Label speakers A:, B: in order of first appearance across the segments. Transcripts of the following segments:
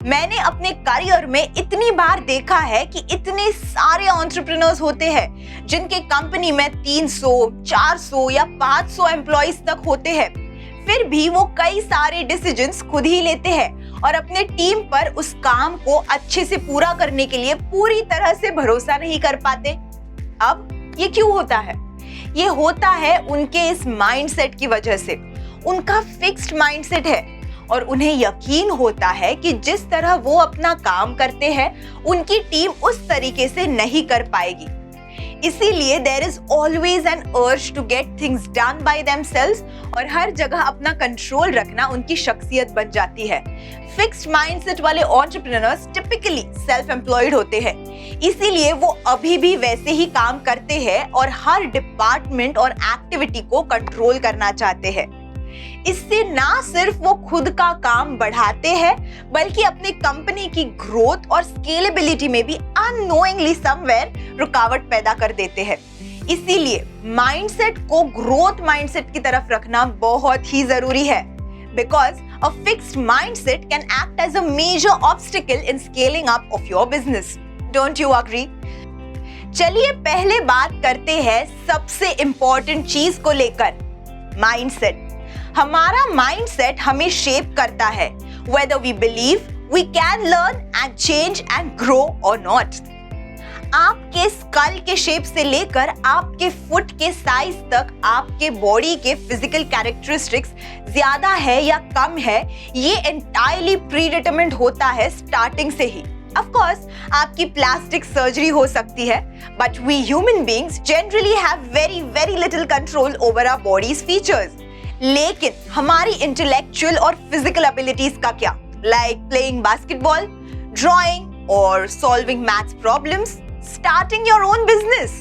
A: मैंने अपने करियर में इतनी बार देखा है कि इतने सारे एंटरप्रेन्योर्स होते हैं जिनके कंपनी में 300, 400 या 500 एम्प्लॉइज तक होते हैं, फिर भी वो कई सारे डिसीजंस खुद ही लेते हैं और अपने टीम पर उस काम को अच्छे से पूरा करने के लिए पूरी तरह से भरोसा नहीं कर पाते। अब ये क्यों होता है? ये होता है उनके इस माइंडसेट की वजह से। उनका फिक्स्ड माइंडसेट है और उन्हें यकीन होता है कि जिस तरह वो अपना काम करते हैं उनकी टीम उस तरीके से नहीं कर पाएगी। इसीलिए there is always an urge to get things done by themselves और हर जगह अपना कंट्रोल रखना उनकी शख्सियत बन जाती है। फिक्स्ड माइंडसेट वाले एंटरप्रेन्योर्स टिपिकली सेल्फ एम्प्लॉयड होते हैं, इसीलिए वो अभी भी वैसे ही काम करते हैं और हर डिपार्टमेंट और एक्टिविटी को कंट्रोल करना चाहते हैं। इससे ना सिर्फ वो खुद का काम बढ़ाते हैं बल्कि अपनी कंपनी की ग्रोथ और स्केलेबिलिटी में भी अननोइंगली समवेयर रुकावट पैदा कर देते हैं। इसीलिए माइंडसेट को ग्रोथ माइंडसेट की तरफ रखना बहुत ही जरूरी है, because a fixed mindset can act as a major obstacle in scaling up of your business. Don't you agree? चलिए पहले बात करते हैं सबसे इंपॉर्टेंट चीज को लेकर, माइंडसेट। हमारा माइंडसेट हमें शेप करता है whether we believe we can learn and change and grow or not। आपके स्कल के शेप से लेकर आपके फुट के साइज तक आपके बॉडी के फिजिकल कैरेक्टरिस्टिक्स ज्यादा है या कम है, ये एंटायरली प्रीडिटरमाइंड होता है स्टार्टिंग से ही। Of course, आपकी प्लास्टिक सर्जरी हो सकती है, but we human beings generally have very little control over our body's features। लेकिन हमारी इंटेलेक्चुअल और फिजिकल एबिलिटीज का क्या? लाइक प्लेइंग बास्केटबॉल, ड्राइंग और solving maths problems, starting your own business,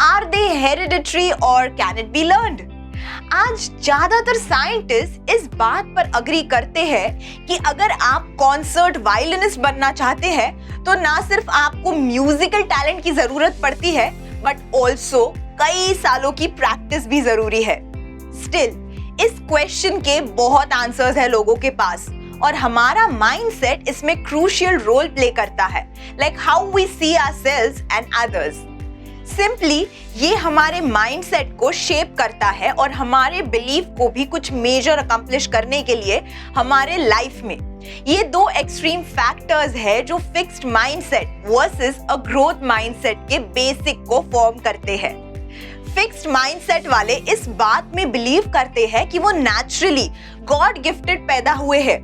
A: are they hereditary और कैन इट बी लर्न्ड? आज ज्यादातर scientist इस बात पर अग्री करते हैं कि अगर आप कॉन्सर्ट वायलिनिस्ट बनना चाहते हैं तो ना सिर्फ आपको म्यूजिकल टैलेंट की जरूरत पड़ती है बट ऑल्सो कई सालों की प्रैक्टिस भी जरूरी है। स्टिल इस क्वेश्चन के बहुत आंसर्स है लोगों के पास और हमारा माइंडसेट इसमें क्रूशियल रोल प्ले करता है, like how we see ourselves and others. Simply ये हमारे माइंडसेट को शेप करता है और हमारे बिलीफ को भी कुछ मेजर अकम्प्लिश करने के लिए हमारे लाइफ में। ये दो एक्सट्रीम फैक्टर्स है जो fixed mindset versus a growth mindset के बेसिक को फॉर्म करते हैं। फिक्स्ड माइंडसेट वाले इस बात में बिलीव करते हैं कि वो नेचुरली गॉड गिफ्टेड पैदा हुए हैं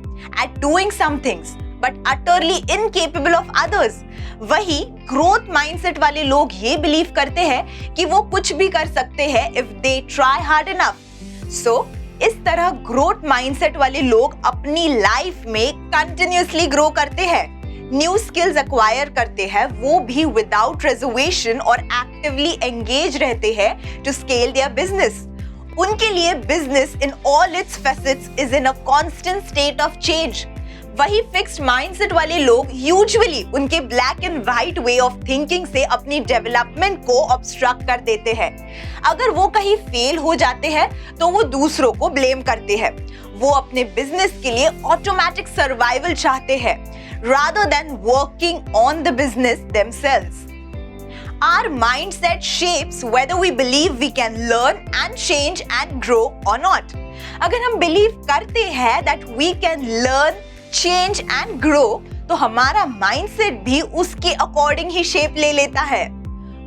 A: at doing some things but utterly incapable of others. वही ग्रोथ माइंडसेट वाले लोग ये बिलीव करते हैं कि वो कुछ भी कर सकते हैं if they try hard enough. So इस तरह ग्रोथ माइंडसेट वाले लोग अपनी लाइफ में कंटिन्यूअसली ग्रो करते हैं, न्यू स्किल्स एक्वायर करते हैं, वो भी विदाउट रिजर्वेशन और एक्टिवली एंगेज रहते हैं टू स्केल देयर बिजनेस। उनके लिए business in all it's facets is in a constant state of change. वही फिक्स्ड माइंडसेट वाले लोग यूजुअली उनके black and white way of thinking से अपनी डेवलपमेंट को ऑब्स्ट्रक्ट कर देते हैं। अगर वो कहीं फेल हो जाते हैं तो वो दूसरों को ब्लेम करते हैं। वो अपने बिजनेस के लिए ऑटोमेटिक सर्वाइवल चाहते हैं rather than working on the business themselves। Our mindset shapes whether we believe we can learn and change and grow or not। अगर हम believe करते हैं that we can learn, change and grow, तो हमारा mindset भी उसके according ही shape ले लेता है।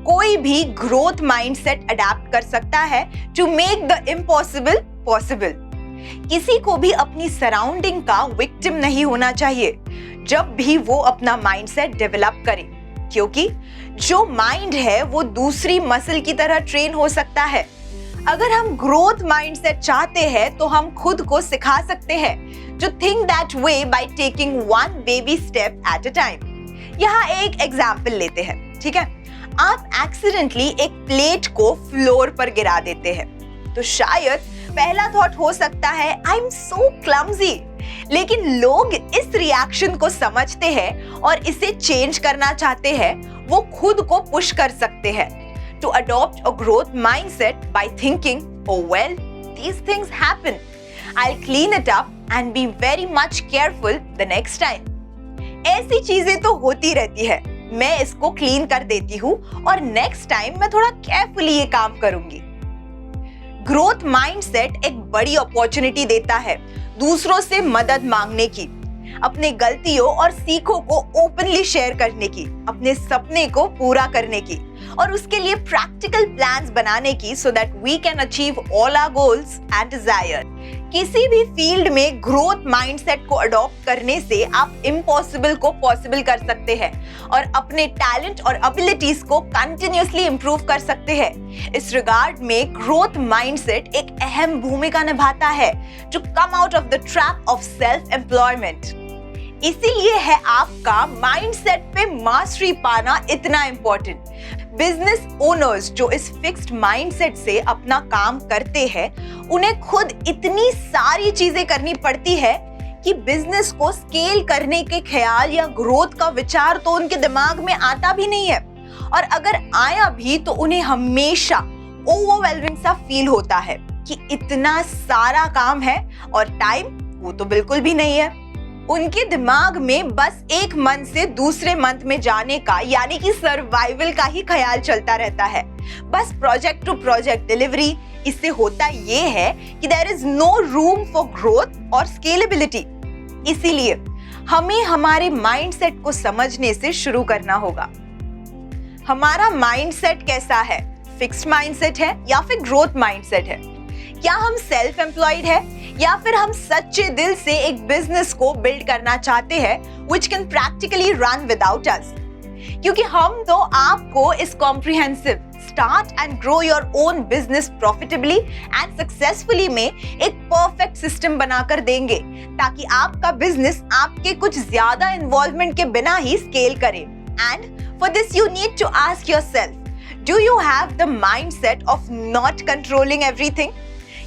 A: कोई भी growth mindset adapt कर सकता है to make the impossible possible। किसी को भी अपनी सराउंडिंग का विक्टिम नहीं होना चाहिए जब भी वो अपना माइंडसेट डेवलप करे, क्योंकि जो माइंड है वो दूसरी मसल की तरह ट्रेन हो सकता है। अगर हम ग्रोथ माइंडसेट चाहते हैं तो हम खुद को सिखा सकते हैं to think that way by taking one baby step at a time। यहाँ एक एग्जाम्पल लेते हैं, ठीक है? आप एक्सीडेंटली एक प्लेट को फ्लोर पर गिरा देते हैं तो शायद पहला थॉट हो सकता है आई एम सो क्लमजी, लेकिन लोग इस रिएक्शन को समझते हैं और इसे चेंज करना चाहते हैं। वो खुद को पुश कर सकते हैं to adopt a growth mindset by thinking, oh well, these things happen, I'll clean it up and be very much careful the next time। ऐसी चीजें तो होती रहती है, मैं इसको क्लीन कर देती हूँ और नेक्स्ट टाइम मैं थोड़ा केयरफुली ये काम करूंगी। ग्रोथ माइंडसेट एक बड़ी अपॉर्चुनिटी देता है दूसरों से मदद मांगने की, अपने गलतियों और सीखों को ओपनली शेयर करने की, अपने सपने को पूरा करने की और उसके लिए प्रैक्टिकल प्लान्स बनाने की, so that we can achieve all our goals and desire. किसी भी फील्ड में ग्रोथ माइंडसेट को अडॉप्ट करने से आप इम्पॉसिबल को पॉसिबल कर सकते हैं और अपने टैलेंट और एबिलिटीज को कंटिन्यूअसली इंप्रूव कर सकते हैं। इस रिगार्ड में ग्रोथ माइंडसेट एक अहम भूमिका निभाता है to come out of the trap of self employment. इसीलिए है आपका माइंडसेट पे मास्टरी पाना इतना इम्पोर्टेंट। बिजनेस ओनर्स जो इस फिक्स्ड माइंडसेट से अपना काम करते हैं, उन्हें खुद इतनी सारी चीजें करनी पड़ती है कि बिजनेस को स्केल करने के ख्याल या ग्रोथ का विचार तो उनके दिमाग में आता भी नहीं है, और अगर आया भी तो उन्हें हमेशा ओवरवेलमिंग सा फील होता है कि इतना सारा काम है और टाइम वो तो बिल्कुल भी नहीं है। उनके दिमाग में बस एक मंथ से दूसरे मंथ में जाने का, यानी कि सर्वाइवल का ही ख्याल चलता रहता है, बस प्रोजेक्ट टू प्रोजेक्ट डिलीवरी। इससे होता ये है कि there is no room for growth और स्केलेबिलिटी। इसीलिए हमें हमारे माइंडसेट को समझने से शुरू करना होगा। हमारा माइंडसेट कैसा है? फिक्स्ड माइंडसेट है या फिर ग्रोथ माइंडसेट है? क्या हम सेल्फ एम्प्लॉयड है या फिर हम सच्चे दिल से एक बिजनेस को बिल्ड करना चाहते हैं which can practically run without us? क्योंकि हम तो आपको इस comprehensive start and grow your own business profitably and successfully में एक परफेक्ट सिस्टम बनाकर देंगे ताकि आपका बिजनेस आपके कुछ ज्यादा इन्वॉल्वमेंट के बिना ही स्केल करे। And for this you need to ask yourself, do you have the mindset of not controlling everything?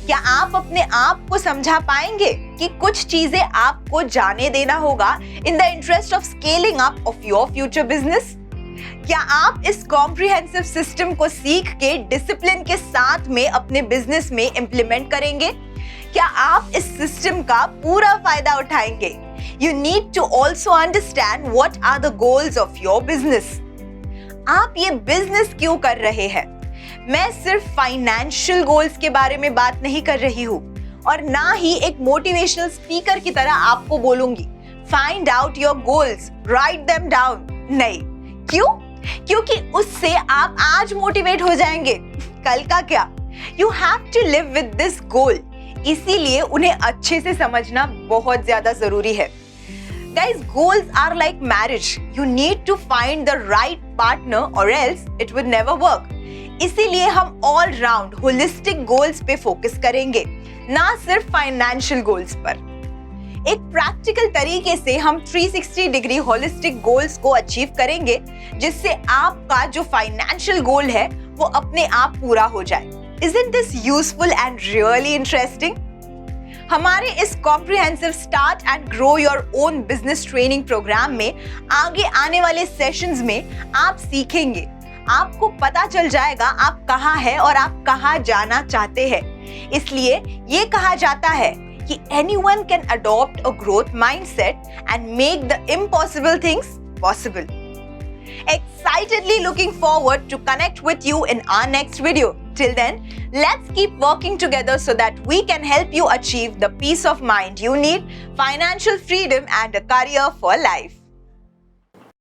A: क्या आप अपने आप को समझा पाएंगे कि कुछ चीजें आपको जाने देना होगा in the interest of scaling up of your future business? क्या आप इस कॉम्प्रिहेंसिव सिस्टम को सीख के डिसिप्लिन के साथ में अपने बिजनेस में इंप्लीमेंट करेंगे? क्या आप इस सिस्टम का पूरा फायदा उठाएंगे? You need to also understand what are the goals of your business. आप ये बिजनेस क्यों कर रहे हैं? मैं सिर्फ फाइनेंशियल गोल्स के बारे में बात नहीं कर रही हूँ और ना ही एक मोटिवेशनल स्पीकर की तरह आपको बोलूंगी find out your goals, write them down. नहीं, क्यों? क्योंकि उससे आप आज मोटिवेट हो जाएंगे, कल का क्या? You have to live with this goal. इसीलिए उन्हें अच्छे से समझना बहुत ज्यादा जरूरी है। Guys, goals are like marriage. You need to find the right partner or else it would never work. इसीलिए हम ऑल राउंड होलिस्टिक गोल्स पे फोकस करेंगे, ना सिर्फ फाइनेंशियल गोल्स पर। एक प्रैक्टिकल तरीके से हम 360 डिग्री होलिस्टिक गोल्स को अचीव करेंगे, जिससे आपका जो फाइनेंशियल गोल है वो अपने आप पूरा हो जाए। Isn't this useful and really interesting? हमारे इस comprehensive start and grow your own business training program में आगे आने वाले सेशंस में आप सीखेंगे, आपको पता चल जाएगा आप कहाँ हैं और आप कहाँ जाना चाहते हैं। इसलिए ये कहा जाता है कि anyone can adopt a growth mindset and make the impossible things possible. Excitedly looking forward to connect with you in our next video. Till then, let's keep working together so that we can help you achieve the peace of mind you need, financial freedom, and a career for life.